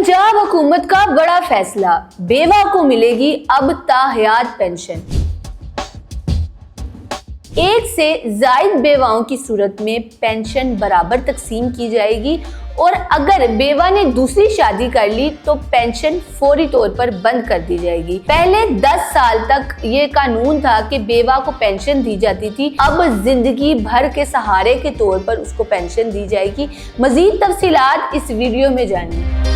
पंजाब हुकूमत का बड़ा फैसला, बेवा को मिलेगी अब ताहयात पेंशन। एक से जायद बेवाओं की सूरत में पेंशन बराबर तकसीम की जाएगी और अगर बेवा ने दूसरी शादी कर ली तो पेंशन फौरी तौर पर बंद कर दी जाएगी। पहले 10 साल तक ये कानून था कि बेवा को पेंशन दी जाती थी, अब जिंदगी भर के सहारे के तौर पर उसको पेंशन दी जाएगी। मजीद तफसीलात इस वीडियो में जानिए।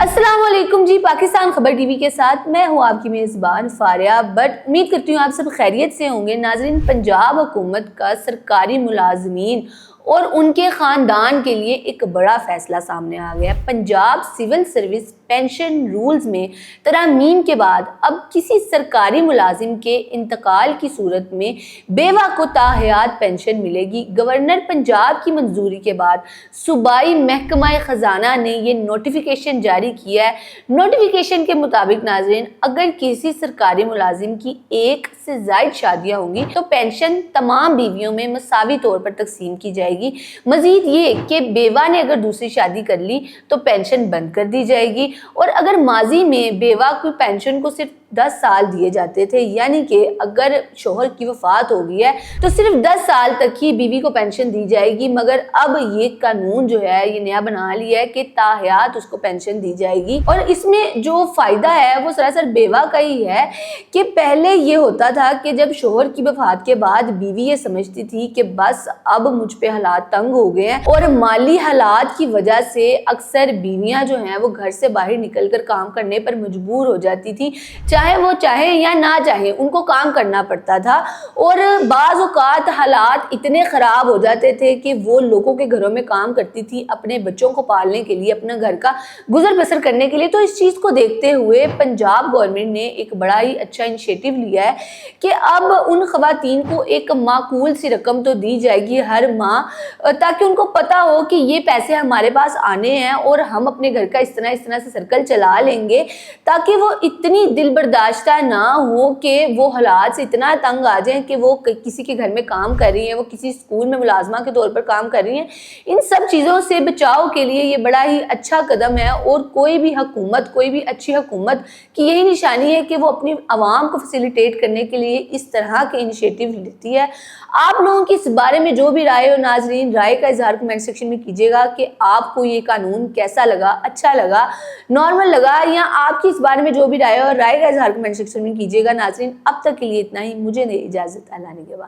अस्सलाम वालेकुम जी, पाकिस्तान खबर टीवी के साथ मैं हूँ आपकी मेज़बान फारिया बट। उम्मीद करती हूँ आप सब खैरियत से होंगे। नाज़रीन, पंजाब हुकूमत का सरकारी मुलाजमीन और उनके ख़ानदान के लिए एक बड़ा फ़ैसला सामने आ गया। Punjab civil service pension rules में तरामीम के बाद अब किसी सरकारी मुलाजिम के इंतकाल की सूरत में बेवा को ताहयात पेंशन मिलेगी। गवर्नर पंजाब की मंजूरी के बाद सूबाई महकमा ख़जाना ने ये नोटिफिकेशन जारी किया है। नोटिफिकेशन के मुताबिक नाज़रीन, अगर किसी सरकारी मुलाजिम की एक से ज़ायद शादियाँ होंगी तो पेंशन तमाम बीवियों में मसावी तौर पर तकसीम की जाएगी। मजीद ये कि बेवा ने अगर दूसरी शादी कर ली तो पेंशन बंद कर दी जाएगी। और अगर माजी में बेवा की पेंशन को सिर्फ 10 साल दिए जाते थे, यानी कि अगर शोहर की वफात हो गई है तो सिर्फ 10 साल तक ही बीवी को पेंशन दी जाएगी, मगर अब ये कानून जो है ये नया बना लिया है कि ताहयात उसको पेंशन दी जाएगी। और इसमें जो फायदा है वो सरासर बेवा का ही है कि पहले ये होता था कि जब शोहर की वफात के बाद बीवी ये समझती थी कि बस अब मुझ पे हालात तंग हो गए हैं और माली हालात की वजह से अक्सर बीवियां जो हैं वो घर से बाहर निकलकर काम करने पर मजबूर हो जाती थी, चाहे वो चाहे या ना चाहे उनको काम करना पड़ता था। और बाज़ औक़ात हालात इतने ख़राब हो जाते थे कि वो लोगों के घरों में काम करती थी अपने बच्चों को पालने के लिए, अपने घर का गुजर बसर करने के लिए। तो इस चीज़ को देखते हुए पंजाब गवर्नमेंट ने एक बड़ा ही अच्छा इनिशिएटिव लिया है कि अब उन ख़वातीन को एक माकूल सी रकम तो दी जाएगी हर माह, ताकि उनको पता हो कि ये पैसे हमारे पास आने हैं और हम अपने घर का इस तरह से सर्कल चला लेंगे, ताकि वो इतनी दिल बर्दाश्ता ना हो कि वो हालात से इतना तंग आ जाएं कि वो किसी के घर में काम कर रही हैं, वो किसी स्कूल में मुलाजमा के तौर पर काम कर रही हैं। इन सब चीज़ों से बचाव के लिए ये बड़ा ही अच्छा कदम है और कोई भी हुकूमत, कोई भी अच्छी हुकूमत की यही निशानी है कि वो अपनी आवाम को फैसिलिटेट करने के लिए इस तरह के इनिशिएटिव लेती है। आप लोगों की इस बारे में जो भी राय हो नाजरीन, राय का इजहार कमेंट सेक्शन में कीजिएगा कि आपको ये कानून कैसा लगा, अच्छा लगा, नॉर्मल लगा, या आपकी इस बारे में जो भी राय हो राय का इजहार कमेंट सेक्शन में कीजिएगा। नाजरीन, अब तक के लिए इतना ही। मुझे दे इजाज़त, अल्लाह ने के बाद।